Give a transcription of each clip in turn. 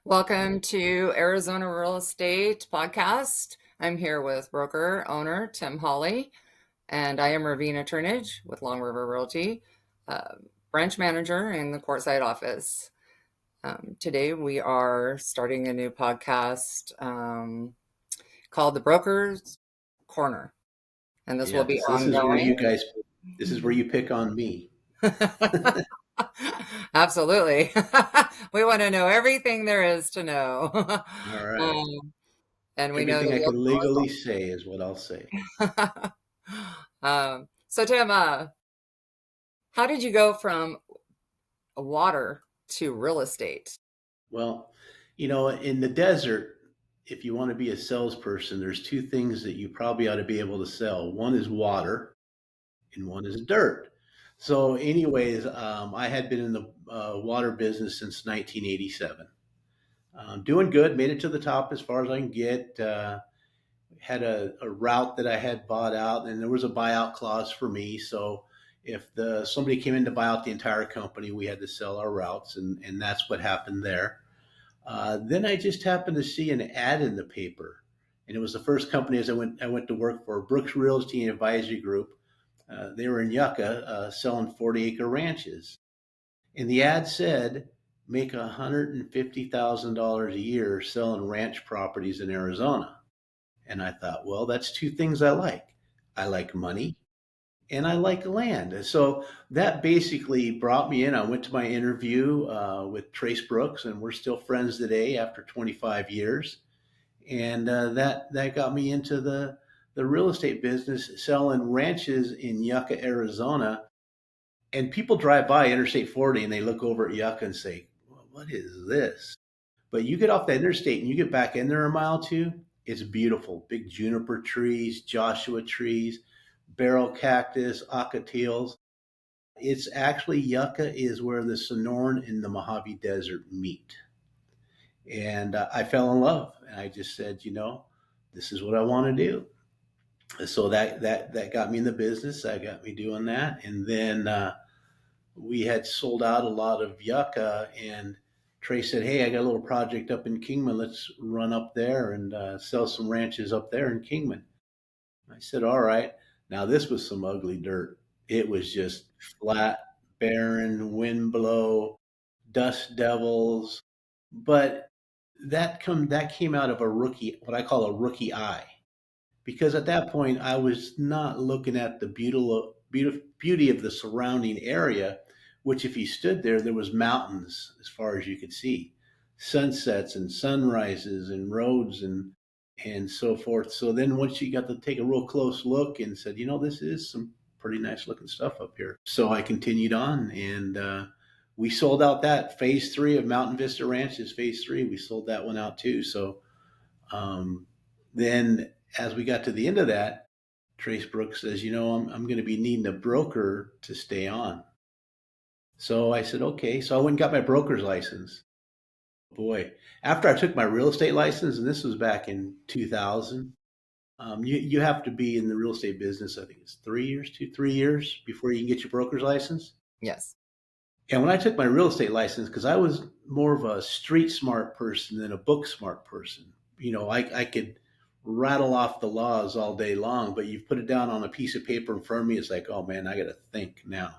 Welcome to Arizona Real Estate Podcast. I'm here with broker owner Tim Holley, and I am Ravina Turnage with Long River Realty, branch manager in the Courtside office. Today we are starting a new podcast called The Broker's Corner, and this will Yeah, be this is where ongoing. this is where you pick on me. Absolutely. We want to know everything there is to know. All right. Um, and we know Everything that I can you'll legally say is what I'll say. tell us all. So Tim, how did you go from water to real estate? Well, in the desert, if you want to be a salesperson, there's two things that you probably ought to be able to sell. One is water and one is dirt. So anyways, I had been in the water business since 1987. Doing good, made it to the top as far as I can get. Had a route that I had bought out, and there was a buyout clause for me. So if somebody came in to buy out the entire company, we had to sell our routes, and that's what happened there. Then I just happened to see an ad in the paper, and it was the first company as I went to work for Brooks Realty and Advisory Group. They were in Yucca selling 40-acre ranches, and the ad said make $150,000 a year selling ranch properties in Arizona. And I thought, well, that's two things I like. I like money and I like land. And so that basically brought me in. I went to my interview with Trace Brooks, and we're still friends today after 25 years. And that got me into the real estate business, selling ranches in Yucca, Arizona. And people drive by Interstate 40 and they look over at Yucca and say, well, what is this? But you get off that interstate and you get back in there a mile or two, it's beautiful. Big juniper trees, Joshua trees, barrel cactus, ocotillos. It's actually Yucca is where the Sonoran and the Mojave Desert meet. And I fell in love. And I just said, this is what I want to do. So that got me in the business. That got me doing that. And then we had sold out a lot of Yucca, and Trey said, hey, I got a little project up in Kingman. Let's run up there and sell some ranches up there in Kingman. I said, all right. Now, this was some ugly dirt. It was just flat, barren, wind blow, dust devils. But that came out of what I call a rookie eye. Because at that point, I was not looking at the beauty of the surrounding area, which if you stood there, there was mountains as far as you could see, sunsets and sunrises and roads and so forth. So then once you got to take a real close look and said, this is some pretty nice looking stuff up here. So I continued on, and we sold out that phase 3 of Mountain Vista Ranch is phase 3. We sold that one out too. So then as we got to the end of that, Trace Brooks says, I'm going to be needing a broker to stay on. So I said, okay. So I went and got my broker's license. Boy, after I took my real estate license, and this was back in 2000, you have to be in the real estate business, I think it's 3 years before you can get your broker's license. Yes. And when I took my real estate license, because I was more of a street smart person than a book smart person, I could rattle off the laws all day long, but you put it down on a piece of paper in front of me, it's like, oh man, I got to think now.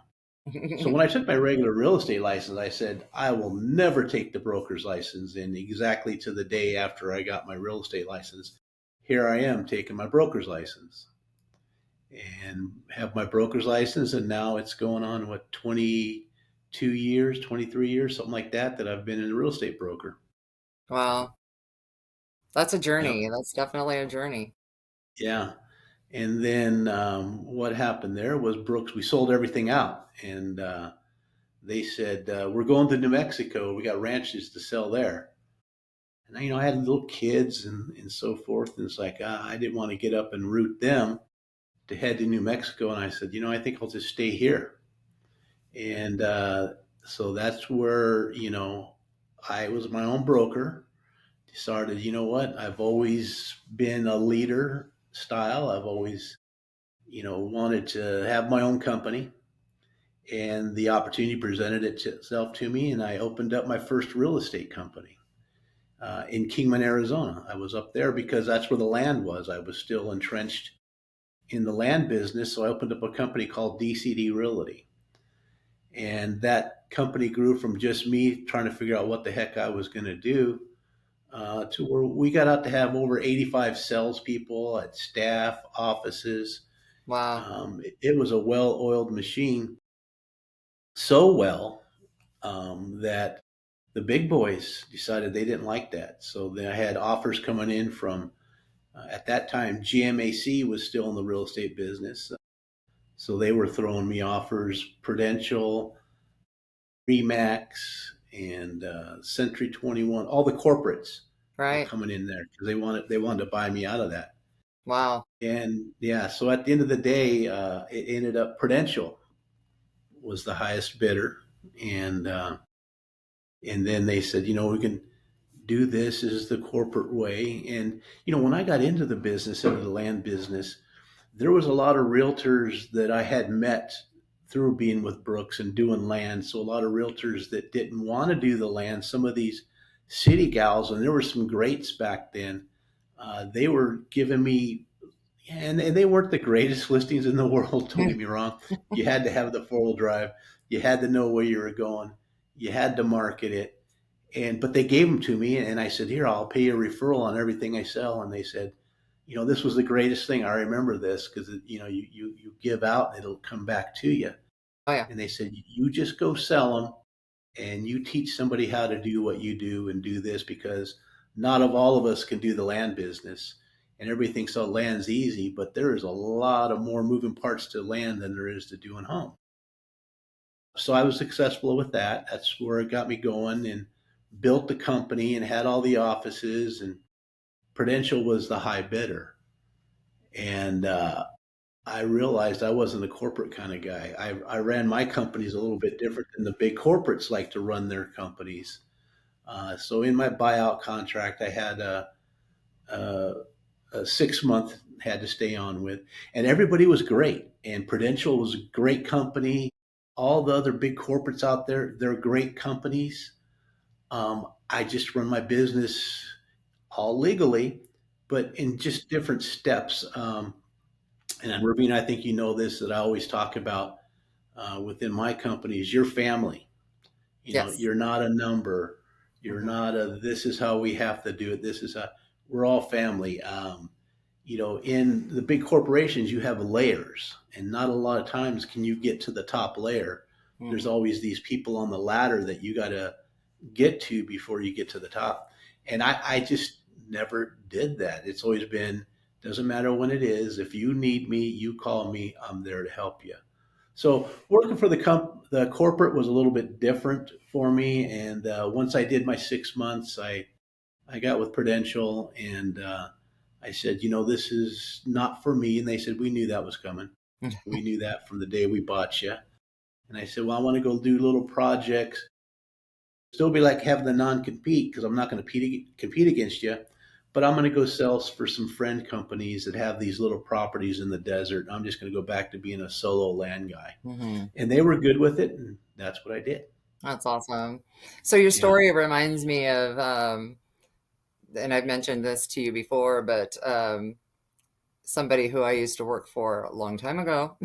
So when I took my regular real estate license, I said, I will never take the broker's license. And exactly to the day after I got my real estate license, here I am taking my broker's license and have my broker's license. And now it's going on, 22 years, 23 years, something like that I've been a real estate broker. Wow. That's a Yep. journey. That's definitely a journey. Yeah. And then what happened there was Brooks, we sold everything out. And they said, we're going to New Mexico. We got ranches to sell there. And, I had little kids and so forth. And it's like, I didn't want to get up and root them to head to New Mexico. And I said, I think I'll just stay here. And so that's where, I was my own broker. Decided, what? I've always been a leader style. I've always, wanted to have my own company. And the opportunity presented itself to me, and I opened up my first real estate company. in Kingman, Arizona. I was up there because that's where the land was. I was still entrenched in the land business, so I opened up a company called DCD Realty. And that company grew from just me trying to figure out what the heck I was going to do to where we got out to have over 85 salespeople at staff, offices. Wow. It was a well oiled machine, so well that the big boys decided they didn't like that. So then I had offers coming in from, at that time, GMAC was still in the real estate business. So they were throwing me offers, Prudential, Remax, and Century 21. All the corporates were Right. coming in there because they wanted to buy me out of that. Wow. And yeah, so at the end of the day, it ended up Prudential was the highest bidder, and and then they said, we can do this as the corporate way. And when I got into the business, into the land business, there was a lot of realtors that I had met through being with Brooks and doing land. So a lot of realtors that didn't want to do the land. Some of these city gals, and there were some greats back then. They were giving me, and they weren't the greatest listings in the world. Don't get me wrong. You had to have the 4-wheel drive. You had to know where you were going. You had to market it. But they gave them to me, and I said, "Here, I'll pay you a referral on everything I sell." And they said, this was the greatest thing. I remember this because you give out, and it'll come back to you. Oh yeah. And they said, "You just go sell them, and you teach somebody how to do what you do and do this, because not of all of us can do the land business." And everybody thinks, oh, land's easy, but there is a lot of more moving parts to land than there is to doing home. So I was successful with that. That's where it got me going, and built the company and had all the offices, and Prudential was the high bidder. And I realized I wasn't a corporate kind of guy. I ran my companies a little bit different than the big corporates like to run their companies. So in my buyout contract, I had a, a 6 month had to stay on with, and everybody was great. And Prudential was a great company. All the other big corporates out there, they're great companies. I just run my business all legally, but in just different steps. And Ravina, I think you know this, that I always talk about within my company is your family. Yes. You're not a number. You're Hmm. not a, this is how we have to do it. This is a, we're all family. In the big corporations, you have layers, and not a lot of times can you get to the top layer. There's Hmm. always these people on the ladder that you got to get to before you get to the top. And I just never did that. It's always been, doesn't matter when it is. If you need me, you call me. I'm there to help you. So working for the corporate was a little bit different for me. And once I did my 6 months, I got with Prudential, and I said, this is not for me. And they said, we knew that was coming. We knew that from the day we bought you. And I said, well, I want to go do little projects, still be like having the non-compete because I'm not going to compete against you, but I'm going to go sell for some friend companies that have these little properties in the desert. I'm just going to go back to being a solo land guy. Hmm. And they were good with it, and that's what I did. That's awesome. So your Yeah, story reminds me of, and I've mentioned this to you before, but somebody who I used to work for a long time ago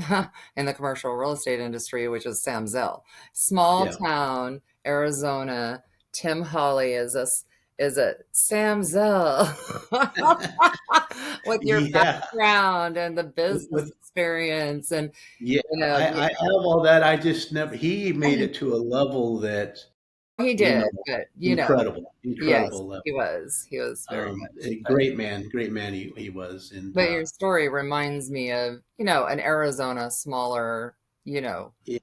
in the commercial real estate industry, which is Sam Zell. Small yeah, town, Arizona. Tim Holley is a Sam Zell with your yeah. background and the business With experience and Yeah, I have all that. I just never. He made it to a level that he you did, know, but incredible, yes, incredible level. he was very much, A but great man. He was, and your story reminds me of, an Arizona smaller, you know, yeah,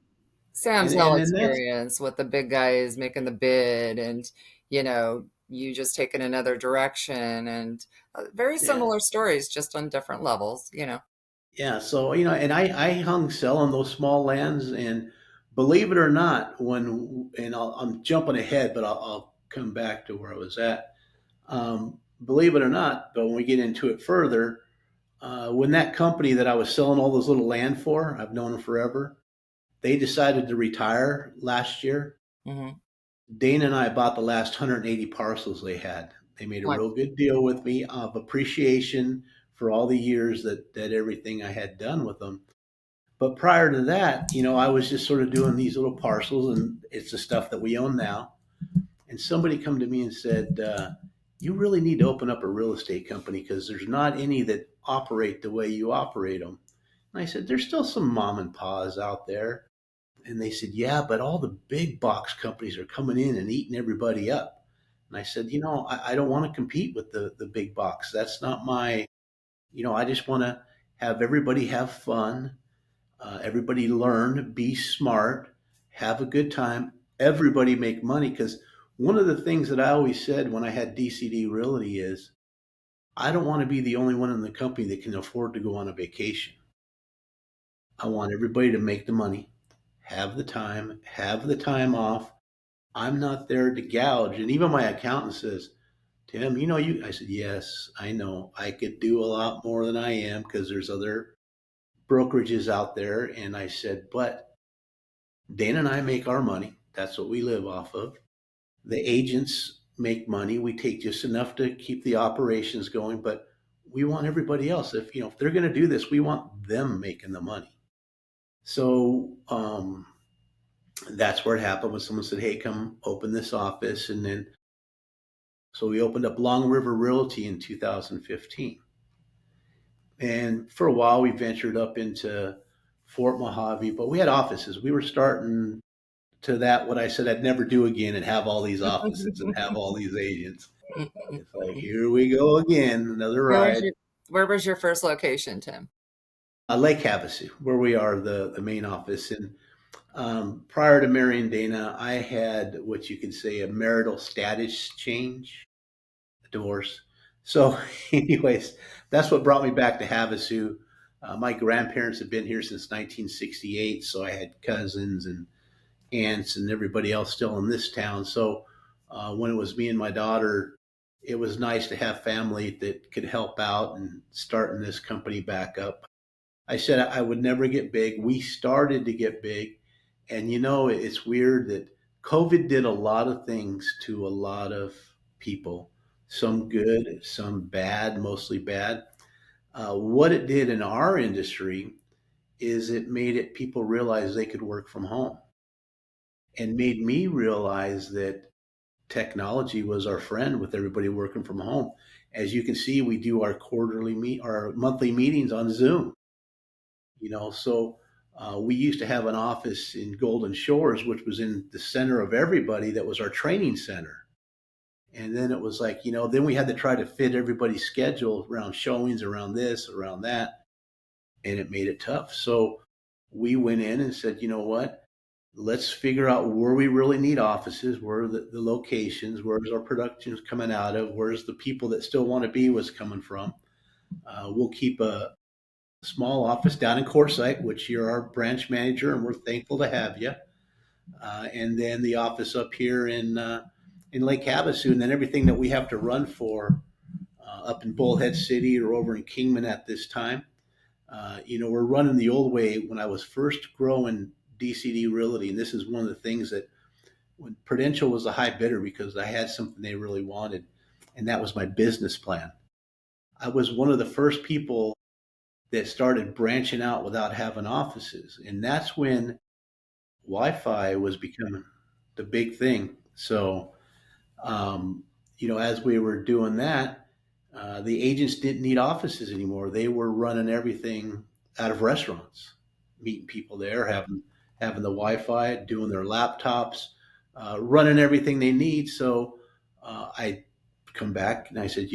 Sam's Hill and that's experience with the big guys making the bid and, you just taking another direction and very yeah. similar stories, just on different levels. Yeah, so and I hung selling those small lands, and believe it or not, I'm jumping ahead, but I'll come back to where I was at. Believe it or not, but when we get into it further, when that company that I was selling all those little land for, I've known them forever, they decided to retire last year. Hmm. Dana and I bought the last 180 parcels they had. They made a My, real good deal with me of appreciation for all the years that everything I had done with them. But prior to that, I was just sort of doing these little parcels, and it's the stuff that we own now. And somebody come to me and said, "You really need to open up a real estate company because there's not any that operate the way you operate them." And I said, "There's still some mom and pa's out there." And they said, "Yeah, but all the big box companies are coming in and eating everybody up." And I said, I don't want to compete with the big box. That's not my, I just want to have everybody have fun, everybody learn, be smart, have a good time, everybody make money. Because one of the things that I always said when I had DCD Realty is, I don't want to be the only one in the company that can afford to go on a vacation. I want everybody to make the money, have the time off. I'm not there to gouge. And even my accountant says, "Tim, I said, "Yes, I know. I could do a lot more than I am because there's other brokerages out there." And I said, "But Dana and I make our money. That's what we live off of. The agents make money. We take just enough to keep the operations going, but we want everybody else. If they're going to do this, we want them making the money." So that's where it happened when someone said, "Hey, come open this office." And then, so we opened up Long River Realty in 2015. And for a while, we ventured up into Fort Mojave, but we had offices. We were starting to that, what I said I'd never do again, and have all these offices and have all these agents. It's like, here we go again, another where was ride. your first location, Tim? Lake Havasu, where we are, the main office. And prior to marrying Dana, I had what you could say a marital status change, a divorce. So, anyways, that's what brought me back to Havasu. My grandparents had been here since 1968, so I had cousins and aunts and everybody else still in this town. So, when it was me and my daughter, it was nice to have family that could help out and starting this company back up. I said I would never get big. We started to get big. And it's weird that COVID did a lot of things to a lot of people, some good, some bad, mostly bad. What it did in our industry is it made it people realize they could work from home, and made me realize that technology was our friend with everybody working from home. As you can see, we do our monthly meetings on Zoom. So we used to have an office in Golden Shores, which was in the center of everybody. That was our training center. And then it was like, then we had to try to fit everybody's schedule around showings, around this, around that, and it made it tough. So we went in and said, you know what? Let's figure out where we really need offices, where are the locations, where's our productions coming out of, where's the people that still want to be was coming from. We'll keep a small office down in Quartzsite, which you're our branch manager, and we're thankful to have you. And then the office up here in Lake Havasu, and then everything that we have to run for up in Bullhead City or over in Kingman at this time. We're running the old way. When I was first growing DCD Realty, and this is one of the things that when Prudential was a high bidder because I had something they really wanted, and that was my business plan. I was one of the first people that started branching out without having offices. And that's when Wi-Fi was becoming the big thing. So, as we were doing that, the agents didn't need offices anymore. They were running everything out of restaurants, meeting people there, having the Wi-Fi, doing their laptops, running everything they need. So I come back and I said,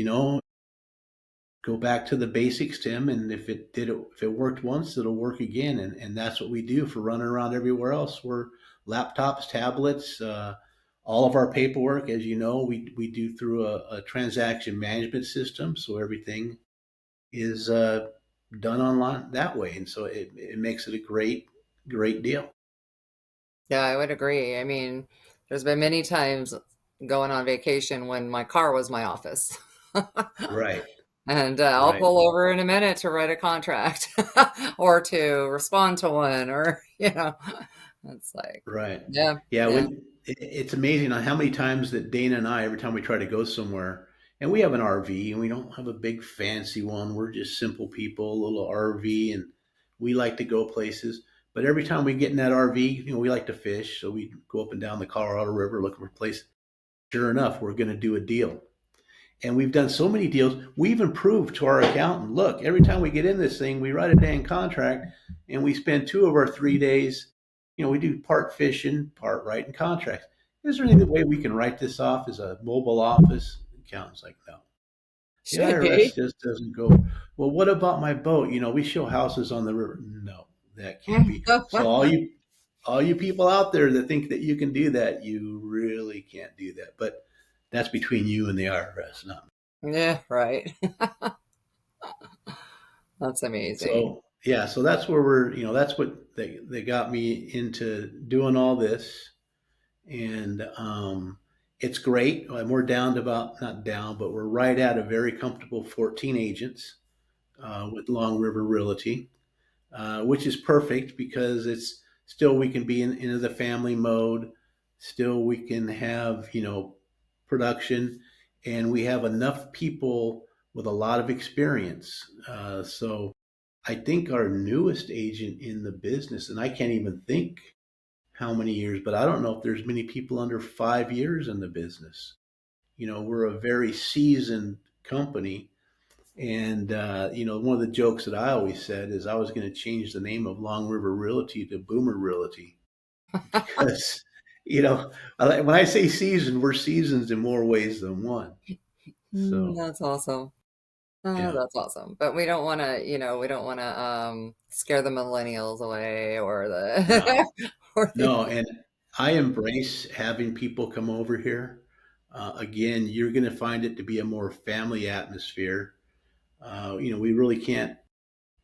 go back to the basics, Tim. And if it worked once, it'll work again. And that's what we do for running around everywhere else. We're laptops, tablets, all of our paperwork, as you know, we do through a transaction management system. So everything is done online that way. And so it makes it a great, great deal. Yeah, I would agree. I mean, there's been many times going on vacation when my car was my office. Right, And I'll right, pull over in a minute to write a contract or to respond to one, or, it's like, right. yeah, Yeah, yeah. it's amazing on how many times that Dana and I, every time we try to go somewhere, And we have an RV, and we don't have a big fancy one. We're just simple people, a little RV, and we like to go places. But every time we get in that RV, we like to fish, so we go up and down the Colorado River looking for places. Sure enough, we're going to do a deal. And we've done so many deals. We even proved to our accountant, look, every time we get in this thing, we write a dang contract, and we spend 2 of our 3 days. We do part fishing, part writing contracts. Is there any way we can write this off as a mobile office? The accountant's like, no. The Should IRS be. just doesn't go, well, what about my boat? We show houses on the river. No, that can't be. So all you people out there that think that you can do that, you really can't do that. But that's between you and the IRS, not me. Yeah, right. That's amazing. So yeah, so that's where that's what they got me into doing all this. And it's great. We're down to about, not down, but we're right at a very comfortable 14 agents with Long River Realty, which is perfect because it's still, we can be into the family mode. Still, we can have, production, and we have enough people with a lot of experience. So I think our newest agent in the business, and I can't even think how many years, but I don't know if there's many people under 5 years in the business. We're a very seasoned company. And, one of the jokes that I always said is I was going to change the name of Long River Realty to Boomer Realty because, when I say seasoned, we're seasons in more ways than one. So, That's awesome. Oh, yeah, that's awesome. But we don't want to, we don't want to scare the millennials away or no, the or the no. And I embrace having people come over here. Again, you're going to find it to be a more family atmosphere. We really can't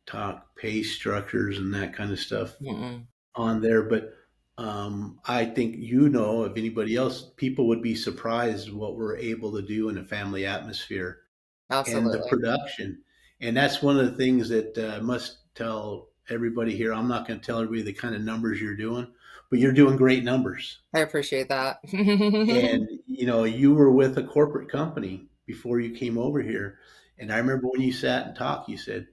talk pay structures and that kind of stuff Mm-mm. on there, but I think, if anybody else, people would be surprised what we're able to do in a family atmosphere and the Absolutely. production. And that's one of the things that I must tell everybody here. I'm not going to tell everybody the kind of numbers you're doing, but you're doing great numbers. I appreciate that. And you were with a corporate company before you came over here. And I remember when you sat and talked, you said,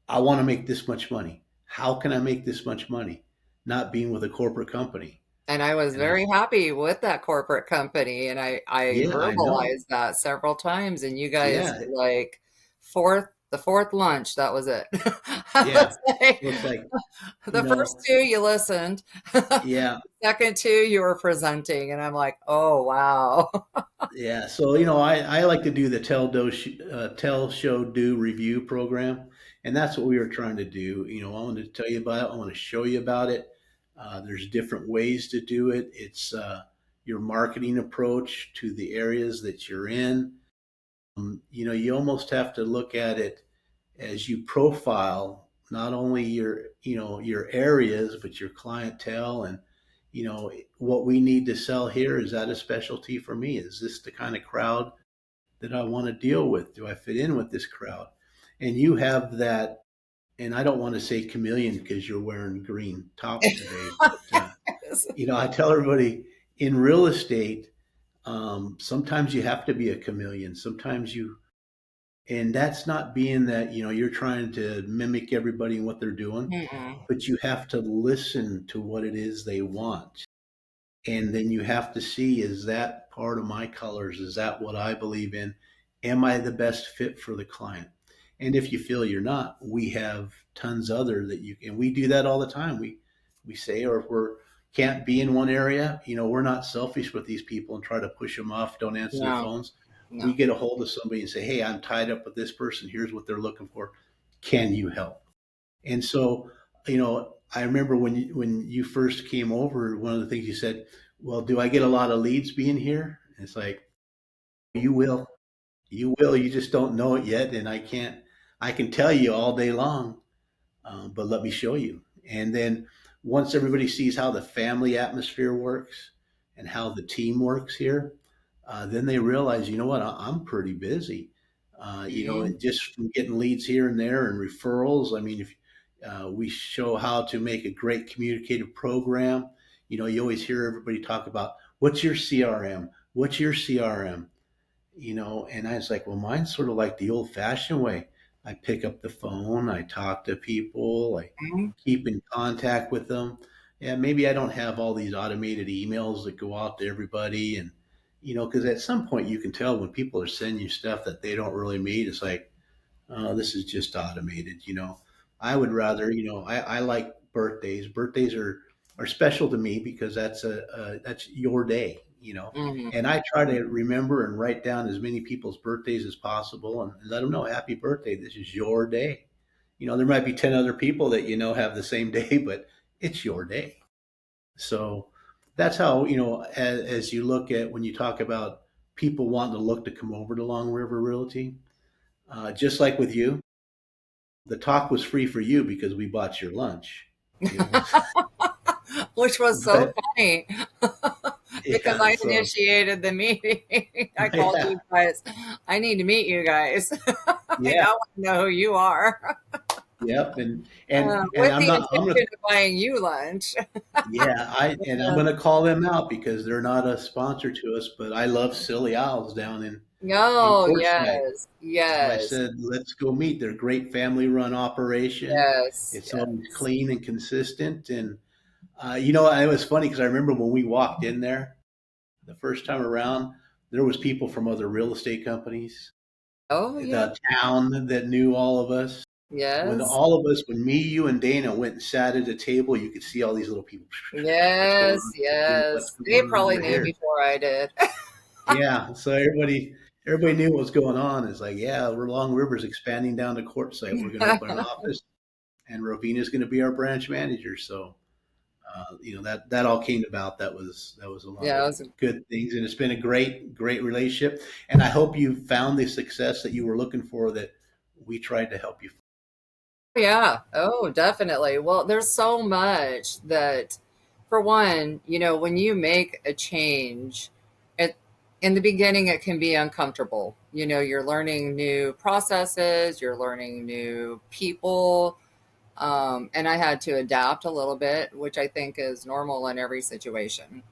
I want to make this much money. How can I make this much money? Not being with a corporate company. And I was And I, very happy with that corporate company, and I yeah, I know. verbalized that several times, and you guys Yeah, like the fourth lunch, that was it. I yeah. would say So it's like, you the first know, two you listened. yeah, Second two you were presenting, and I'm like, oh wow. yeah. So, I like to do the tell, show, do review program. And that's what we were trying to do. I want to tell you about it. I want to show you about it. There's different ways to do it. It's your marketing approach to the areas that you're in. You almost have to look at it as you profile not only your areas but your clientele, and what we need to sell here. Is that a specialty for me? Is this the kind of crowd that I want to deal with? Do I fit in with this crowd? And you have that. And I don't want to say chameleon because you're wearing green tops today, but I tell everybody in real estate, sometimes you have to be a chameleon. Sometimes you And that's not being that, you're trying to mimic everybody and what they're doing, Mm-mm. but you have to listen to what it is they want. And then you have to see, is that part of my colors? Is that what I believe in? Am I the best fit for the client? And if you feel you're not, we have tons other that you can. We do that all the time. We say, or if we're can't be in one area, we're not selfish with these people and try to push them off, don't answer the No, phones. We no. get a hold of somebody and say, hey, I'm tied up with this person. Here's what they're looking for. Can you help? And so, I remember when you first came over, one of the things you said, well, do I get a lot of leads being here? And it's like, you will. You will. You just don't know it yet. And I can tell you all day long, but let me show you. And then once everybody sees how the family atmosphere works and how the team works here, then they realize, you know what, I'm pretty busy. Mhm. Just from getting leads here and there and referrals. I mean, if we show how to make a great communicative program. You always hear everybody talk about what's your CRM? What's your CRM? And I was like, well, mine's sort of like the old fashioned way. I pick up the phone, I talk to people, I Mhm. keep in contact with them. Yeah, maybe I don't have all these automated emails that go out to everybody. And, because at some point you can tell when people are sending you stuff that they don't really mean. It's like, this is just automated. I would rather, I like birthdays. Birthdays are special to me because that's your day. Mhm. And I try to remember and write down as many people's birthdays as possible and let them know happy birthday. This is your day. There might be 10 other people that have the same day, but it's your day. So that's how, as you look at when you talk about people wanting to look to come over to Long River Realty, just like with you, the talk was free for you because we bought your lunch, you know. Which was so But funny because yeah, I so initiated the meeting. I called yeah, you guys. I need to meet you guys. Like, yeah, I want to know who you are. yep, and With I'm the not. I'm gonna intention of buying you lunch. Yeah, I'm gonna call them out because they're not a sponsor to us, but I love Silly Owls down in Oh, Quartzsite. yes, So I yes, said, let's go meet. They're a great family run operation. yes, It's always yes. clean and consistent. And it was funny because I remember when we walked in there the first time around, there was people from other real estate companies, Oh, yeah, the town that knew all of us. yes, When me, you, and Dana went and sat at a table, you could see all these little people. What's going yes, on? What's yes. They going on probably over knew here? before I did. Yeah. So everybody knew what was going on. It's like, yeah, we're Long River's expanding down to Quartzsite. We're going to open an office, and Rovena's going to be our branch manager. So, that all came about. That was a lot Yeah, of it was, good things, and it's been a great relationship. And I hope you found the success that you were looking for. That we tried to help you. yeah. Oh, definitely. Well, there's so much that, for one, when you make a change, it in the beginning it can be uncomfortable. You're learning new processes, you're learning new people, and I had to adapt a little bit, which I think is normal in every situation.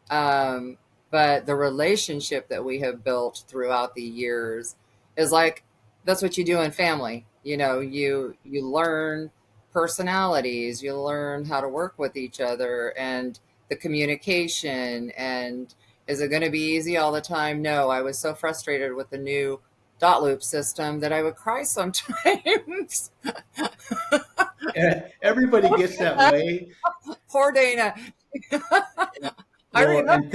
Um, but the relationship that we have built throughout the years is like that's what you do in family. You learn personalities, you learn how to work with each other and the communication. And is it going to be easy all the time? No. I was so frustrated with the new dot loop system that I would cry sometimes. Everybody gets that way. Poor Dana. I Well, remember. and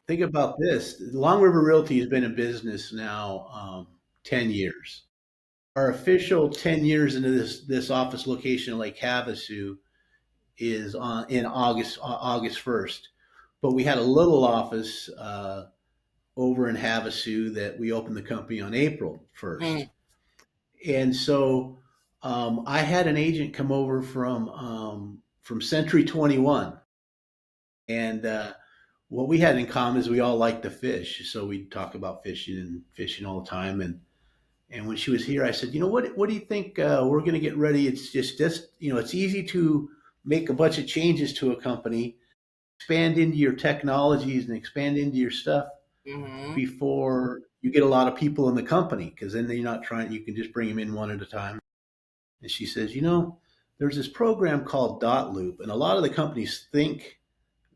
think about this. Long River Realty has been in business now 10 years. Our official 10 years into this office location in Lake Havasu is in August 1st. But we had a little office over in Havasu that we opened the company on April 1st. Mhm, And so I had an agent come over from Century 21. And what we had in common is we all like to fish. So we talk about fishing all the time. And when she was here, I said, what do you think we're going to get ready? It's just, it's easy to make a bunch of changes to a company, expand into your technologies and expand into your stuff mhm. before you get a lot of people in the company. Cause then you're not trying, you can just bring them in one at a time. And she says, there's this program called Dot Loop, and a lot of the companies think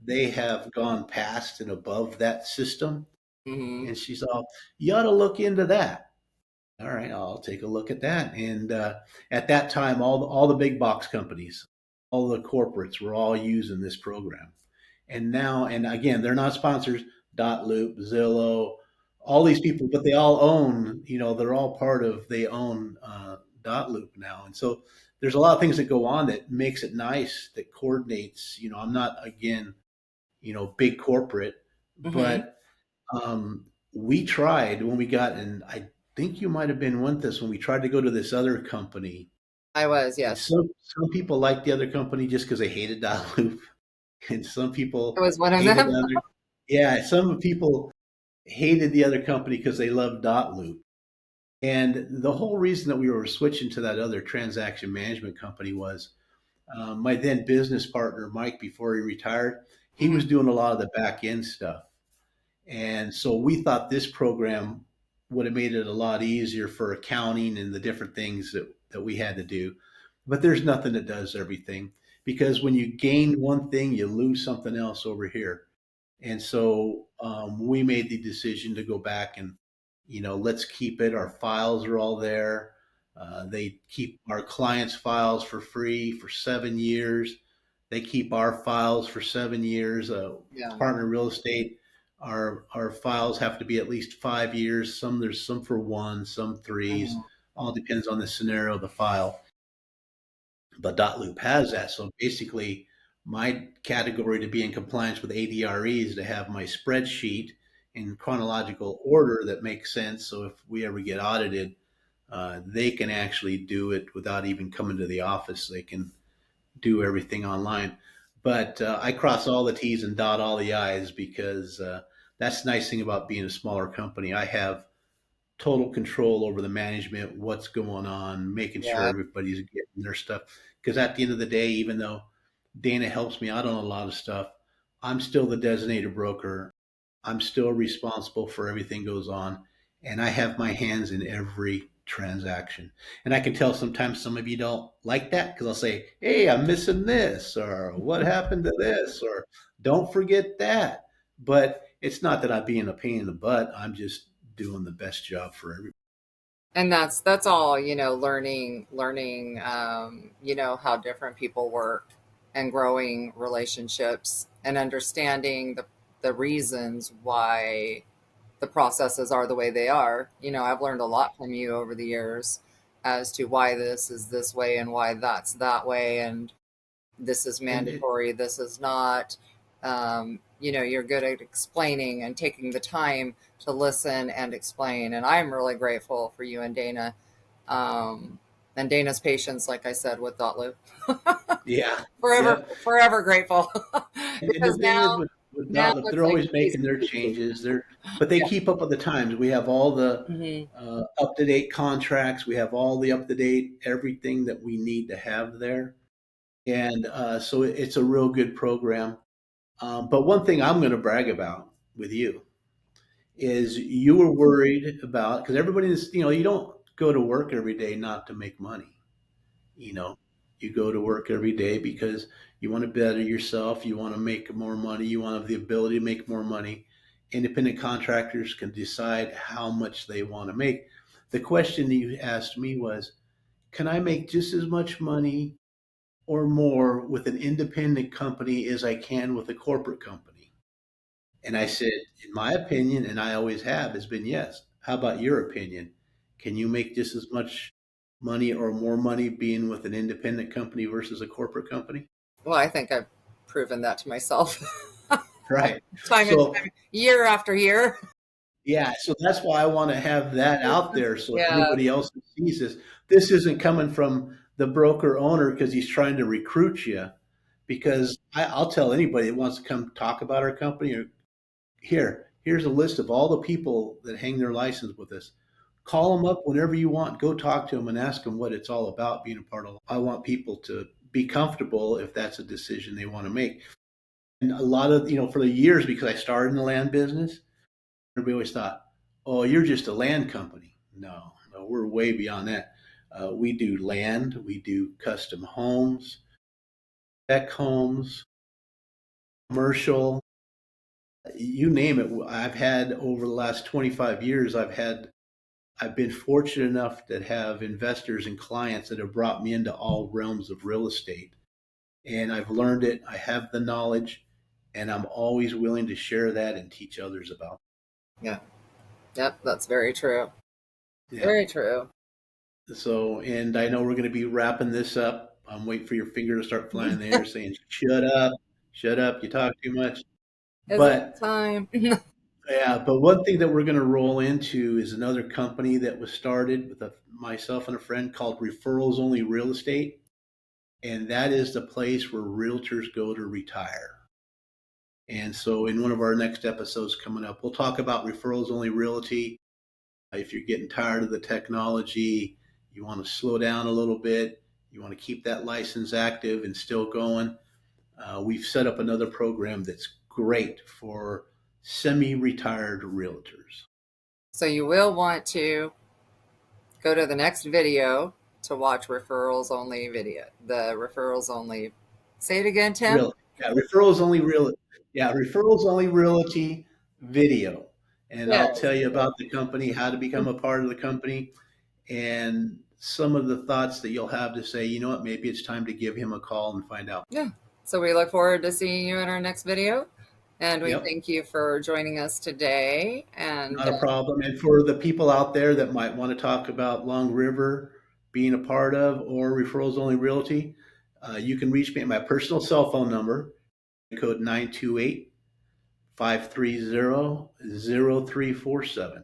they have gone past and above that system. Mhm. And she's all, you ought to look into that. All right, I'll take a look at that. And at that time, all the big box companies, all the corporates were all using this program. And now, and again, they're not sponsors. Dot Loop, Zillow, all these people, but they all own. They're all part of. They own Dot Loop now, and so there's a lot of things that go on that makes it nice. That coordinates. I'm not again, big corporate, Mhm. but we tried when we got, and I think you might have been with us when we tried to go to this other company. I was, And yes. some people liked the other company just because they hated Dot Loop, and some I people was one of hated them. the other. Yeah, some people hated the other company because they loved Dot Loop. And the whole reason that we were switching to that other transaction management company was my then business partner, Mike, before he retired, he was Mhm. doing a lot of the back end stuff. And so we thought this program would have made it a lot easier for accounting and the different things that we had to do. But there's nothing that does everything, because when you gain one thing, you lose something else over here. And so we made the decision to go back and, let's keep it. Our files are all there. They keep our clients' files for free for 7 years. They keep our files for 7 years. Yeah. Partner real estate, our files have to be at least 5 years. There's some for one, some threes. Mhm. All depends on the scenario of the file. But Dotloop has that. So basically, my category to be in compliance with ADRE is to have my spreadsheet in chronological order that makes sense. So if we ever get audited, they can actually do it without even coming to the office. They can do everything online. But I cross all the T's and dot all the I's, because that's the nice thing about being a smaller company. I have total control over the management, what's going on, making sure Yeah. everybody's getting their stuff. Because at the end of the day, even though Dana helps me out on a lot of stuff, I'm still the designated broker. I'm still responsible for everything goes on, and I have my hands in every transaction. And I can tell sometimes some of you don't like that, because I'll say, "Hey, I'm missing this," or "What happened to this?" or "Don't forget that." But it's not that I'm being a pain in the butt. I'm just doing the best job for everybody. And that's all, learning, how different people work, and growing relationships, and understanding the reasons why the processes are the way they are. I've learned a lot from you over the years as to why this is this way and why that's that way, and this is And it, mandatory, this is not. You're good at explaining and taking the time to listen and explain. And I'm really grateful for you um, and Dana's patience, like I said, with Dotloop. yeah, Forever, yep. forever grateful. And the Because thing is with now Dotloop, it's they're like always easy making their peasy. changes. But they Yeah. keep up with the times. We have all the Hmm. up to date contracts. We have all the up to date everything that we need to have there, and so it's a real good program. But one thing I'm going to brag about with you is you were worried about, because everybody is, you don't go to work every day not to make money. You know, you go to work every day because you want to better yourself, you want to make more money, you want to have the ability to make more money. Independent contractors can decide how much they want to make. The question you asked me was, can I make just as much money or more with an independent company as I can with a corporate company? And I said, in my opinion, and I always have, has been yes. How about your opinion? Can you make just as much money or more money being with an independent company versus a corporate company? Well, I think I've proven that to myself Right. time and So, time, year after year. yeah, so that's why I want to have that out there so Yeah. everybody else who sees this. This isn't coming from the broker owner because he's trying to recruit you. Because I'll tell anybody that wants to come talk about our company, or here's a list of all the people that hang their license with us. Call them up whenever you want. Go talk to them and ask them what it's all about being a part of. I want people to be comfortable if that's a decision they want to make. And a lot of, for the years, because I started in the land business, everybody always thought, oh, you're just a land company. No, no, we're way beyond that. We do land, we do custom homes, spec homes, commercial, you name it. I've had over the last 25 years, I've been fortunate enough to have investors and clients that have brought me into all realms of real estate. And I've learned it, I have the knowledge, and I'm always willing to share that and teach others about Yeah. Yep. That's very true. it. Yeah. Very true. So, and I know we're going to be wrapping this up. I'm waiting for your finger to start flying in the air saying, shut up, you talk too much. Is it But time? yeah, but one thing that we're going to roll into is another company that was started with myself and a friend called Referrals Only Real Estate. And that is the place where realtors go to retire. And so, in one of our next episodes coming up, we'll talk about referrals only realty. If you're getting tired of the technology, you want to slow down a little bit, you want to keep that license active and still going, we've set up another program that's great for semi-retired realtors. So you will want to go to the next video to watch referrals only video. The referrals only. Say it again, Tim. Real, yeah, referrals only real, yeah, referrals only realty video. And I'll Yes. tell you about the company, how to become a part of the company, and some of the thoughts that you'll have to say, you know what, maybe it's time to give him a call and find out. Yeah. So we look forward to seeing you in our next video. And we Yep, thank you for joining us today. And not a problem. And for the people out there that might want to talk about Long River being a part of or referrals only realty, you can reach me at my personal cell phone number, code 928-530-0347.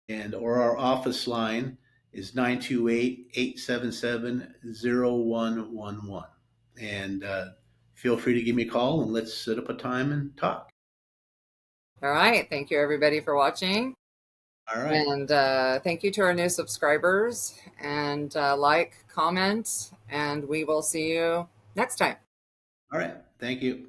And or our office line is 928-877-0111. And feel free to give me a call and let's set up a time and talk. all right. Thank you, everybody, for watching. All right. And thank you to our new subscribers. And like, comment, and we will see you next time. All right. Thank you.